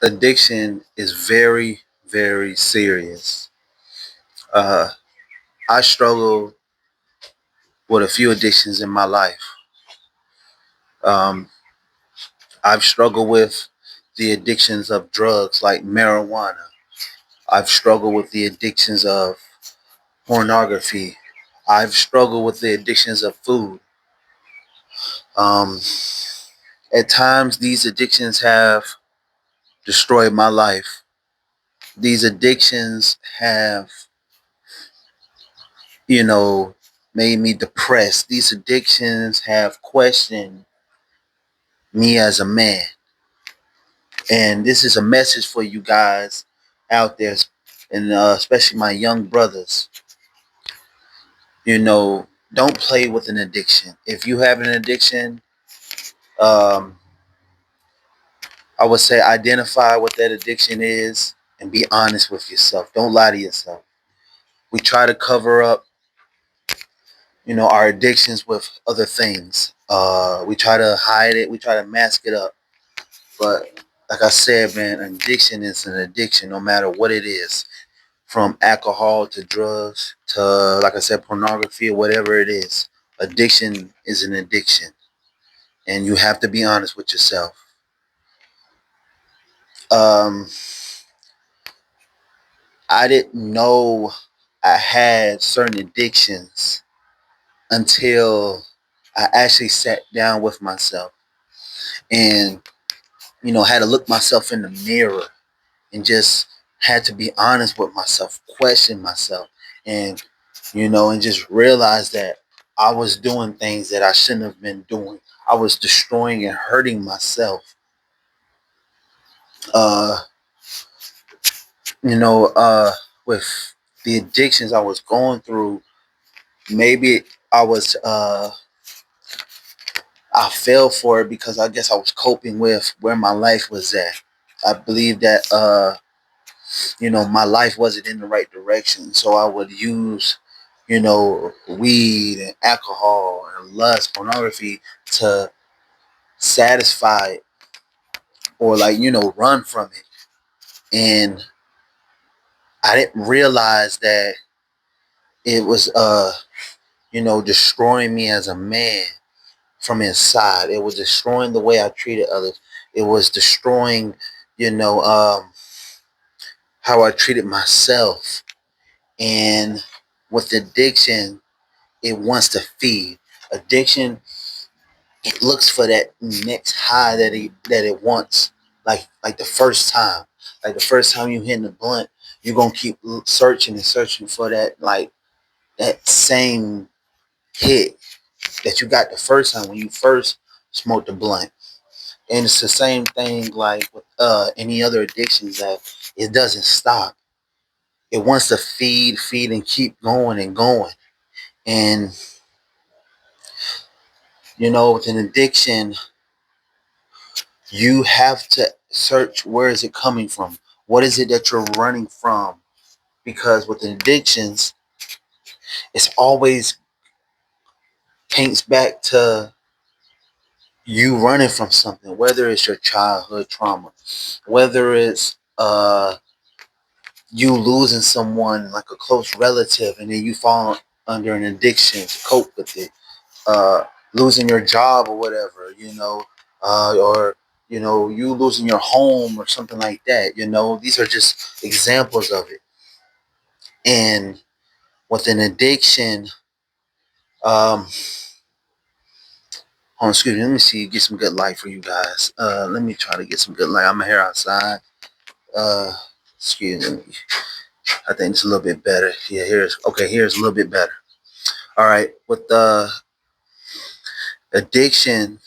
Addiction is very, very serious. Uh, I struggle with a few addictions in my life. Um, I've struggled with the addictions of drugs like marijuana. I've struggled with the addictions of pornography. I've struggled with the addictions of food. Um, at times, these addictions have destroyed my life. These addictions have, you know, made me depressed. These addictions have questioned me as a man. And this is a message for you guys out there, and especially my young brothers. Don't play with an addiction. If you have an addiction, um, I would say identify what that addiction is and be honest with yourself. Don't lie to yourself. We try to cover up, our addictions with other things. We try to hide it. We try to mask it up. But like I said, man, an addiction is an addiction, no matter what it is, from alcohol to drugs to, like I said, pornography or whatever it is. Addiction is an addiction, and you have to be honest with yourself. Um, I didn't know I had certain addictions until I actually sat down with myself and, had to look myself in the mirror and just had to be honest with myself, question myself, and and just realize that I was doing things that I shouldn't have been doing. I was destroying and hurting myself. Uh, you know, uh, with the addictions I was going through, maybe I was I fell for it because I guess I was coping with where my life was at. I believe that my life wasn't in the right direction. So I would use, weed and alcohol and lust, pornography to satisfy it or run from it. And I didn't realize that it was, destroying me as a man from inside. It was destroying the way I treated others. It was destroying, you know, um, how I treated myself. And with addiction, it wants to feed. Addiction, it looks for that next high that it wants. Like the first time. Like the first time you hit the blunt, you're gonna keep searching and searching for that same hit that you got the first time when you first smoked the blunt. And it's the same thing like with any other addictions that it doesn't stop. It wants to feed, and keep going and going. And with an addiction, you have to search where is it coming from? What is it that you're running from? Because with addictions, it's always paints back to you running from something, whether it's your childhood trauma, whether it's you losing someone like a close relative and then you fall under an addiction to cope with it, uh, losing your job or whatever, or you losing your home or something like that. These are just examples of it. And with an addiction, um, excuse me, let me see, get some good light for you guys. Let me try to get some good light. I'm here outside. Uh, excuse me. I think it's a little bit better. Yeah, here's okay. Here's a little bit better. All right, with the addiction,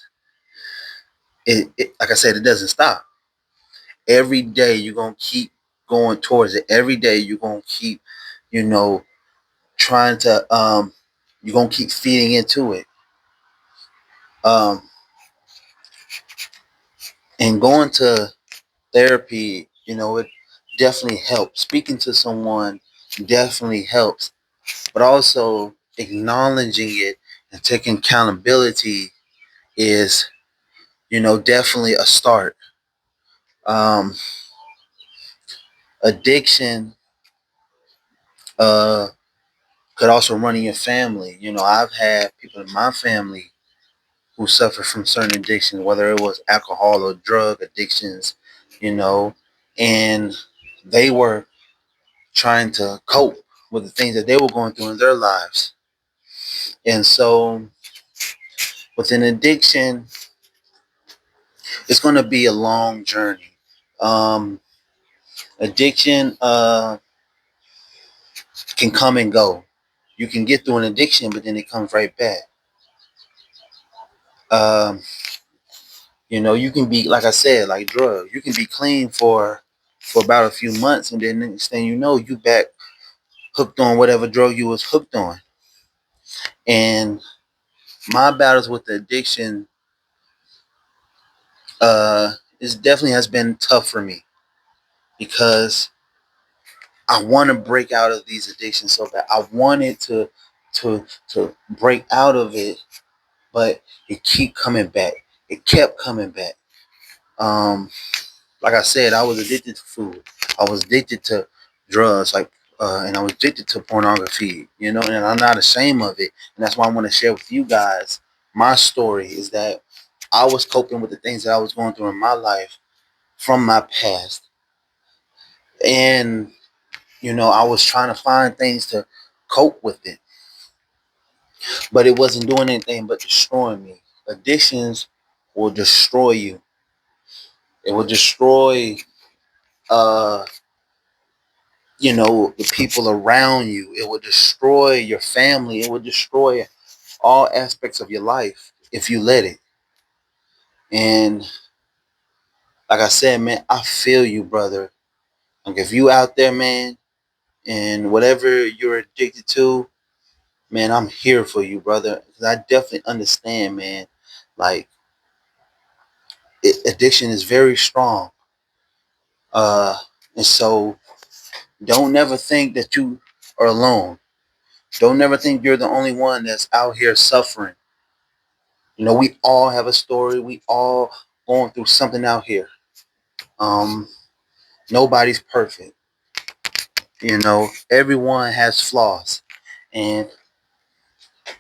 it like I said, it doesn't stop. Every day you're gonna keep going towards it. Every day you're gonna keep, you know, trying to you're gonna keep feeding into it. Um, and going to therapy, it definitely helps. Speaking to someone definitely helps, but also acknowledging it and taking accountability is, definitely a start. Um, Addiction uh, could also run in your family. You know, I've had people in my family who suffer from certain addictions, whether it was alcohol or drug addictions, you know, and they were trying to cope with the things that they were going through in their lives. And so, with an addiction, it's going to be a long journey. Um, Addiction can come and go. You can get through an addiction, but then it comes right back. Um, you know, you can be, like I said, like drugs. You can be clean for about a few months, and then next thing you know, you back hooked on whatever drug you was hooked on. And my battles with the addiction is definitely has been tough for me because I want to break out of these addictions so bad. I wanted to break out of it, but it keep coming back. It kept coming back. Um, like I said, I was addicted to food. I was addicted to drugs, and I was addicted to pornography. You know, and I'm not ashamed of it. And that's why I want to share with you guys my story. Is that I was coping with the things that I was going through in my life from my past, and you know, I was trying to find things to cope with it, but it wasn't doing anything but destroying me. Addictions will destroy you. It will destroy uh the people around you. It will destroy your family. It will destroy all aspects of your life if you let it. And like I said, man, I feel you, brother. Like if you out there, man, and whatever you're addicted to, man, I'm here for you, brother. Because I definitely understand, man. Like addiction is very strong. Uh, and so don't never think that you are alone. Don't never think you're the only one that's out here suffering. You know, we all have a story. We all going through something out here. Um, Nobody's perfect. You know, everyone has flaws, and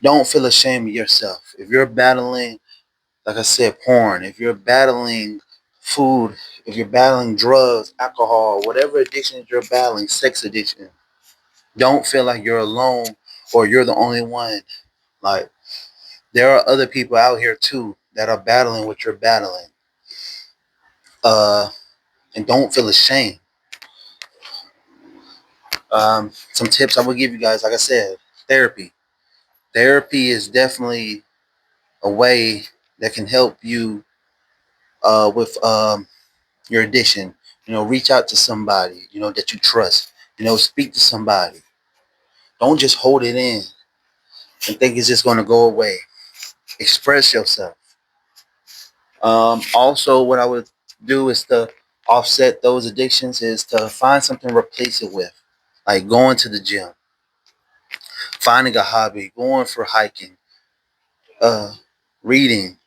don't feel ashamed of yourself. If you're battling, like I said, porn, if you're battling food, if you're battling drugs, alcohol, whatever addictions you're battling, sex addiction, don't feel like you're alone or you're the only one. Like there are other people out here too that are battling what you're battling. Uh, and don't feel ashamed. Some tips I will give you guys, like I said, therapy. Therapy is definitely a way that can help you with your addiction. You know, reach out to somebody, you know, that you trust. You know, speak to somebody. Don't just hold it in and think it's just going to go away. Express yourself. Also, what I would do is to offset those addictions is to find something to replace it with, like going to the gym, finding a hobby, going for hiking, uh, reading.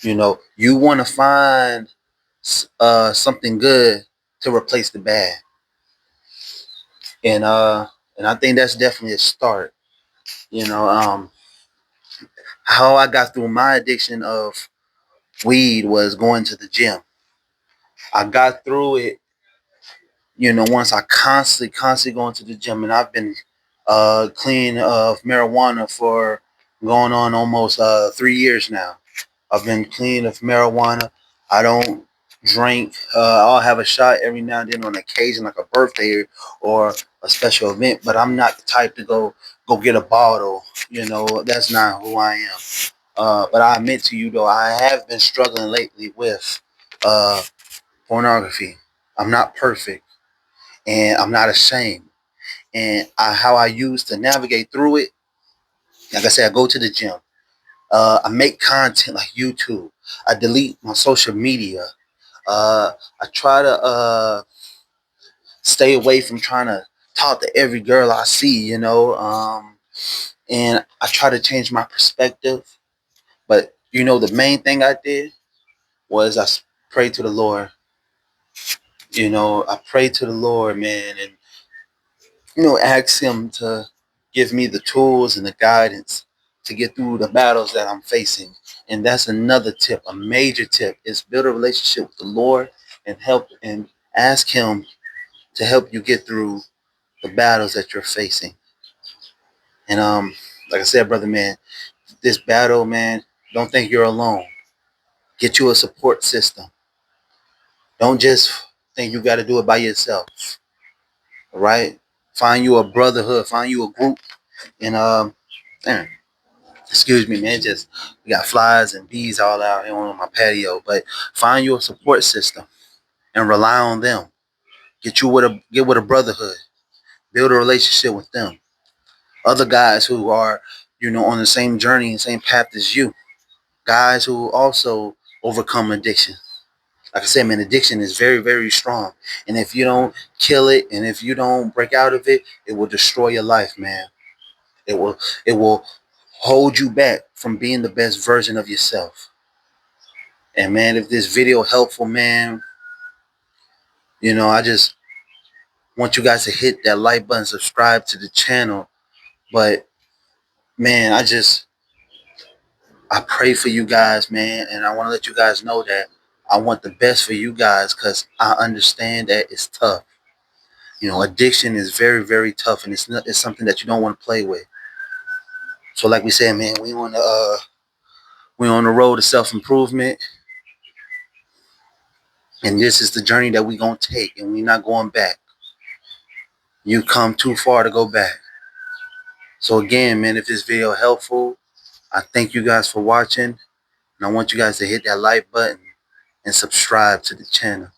You know, you want to find something good to replace the bad, and I think that's definitely a start. You know, how I got through my addiction of weed was going to the gym. I got through it, you know, once I constantly going to the gym, and I've been clean of marijuana for going on almost 3 years now. I've been clean of marijuana. I don't drink. I'll have a shot every now and then on occasion, like a birthday or a special event. But I'm not the type to go get a bottle. You know, that's not who I am. But I admit to you though, I have been struggling lately with uh, pornography. I'm not perfect, and I'm not ashamed. And how I use to navigate through it, like I said, I go to the gym. I make content like YouTube. I delete my social media. I try to stay away from trying to talk to every girl I see, you know. And I try to change my perspective. But, you know, the main thing I did was pray to the Lord. I pray to the Lord, man, and ask Him to give me the tools and the guidance to get through the battles that I'm facing. And that's another tip, a major tip, is build a relationship with the Lord and ask Him to help you get through the battles that you're facing. And like I said, brother, man, this battle, man, don't think you're alone. Get you a support system. Don't just think you got to do it by yourself. All right? Find you a brotherhood. Find you a group. And man, excuse me, man. Just we got flies and bees all out here on my patio. But find you a support system and rely on them. Get with a brotherhood. Build a relationship with them. Other guys who are, on the same journey and same path as you. Guys who also overcome addiction. Like I said, man, addiction is very, very strong. And if you don't kill it and if you don't break out of it, it will destroy your life, man. It will hold you back from being the best version of yourself. And man, if this video helpful, man, I just want you guys to hit that like button, subscribe to the channel. But man, I pray for you guys, man, and I want to let you guys know that I want the best for you guys because I understand that it's tough. Addiction is very, very tough, and it's something that you don't want to play with. So, like we said, man, we on the road to self improvement, and this is the journey that we gonna take, and we're not going back. You come too far to go back. So again, man, if this video helpful, I thank you guys for watching, and I want you guys to hit that like button and subscribe to the channel.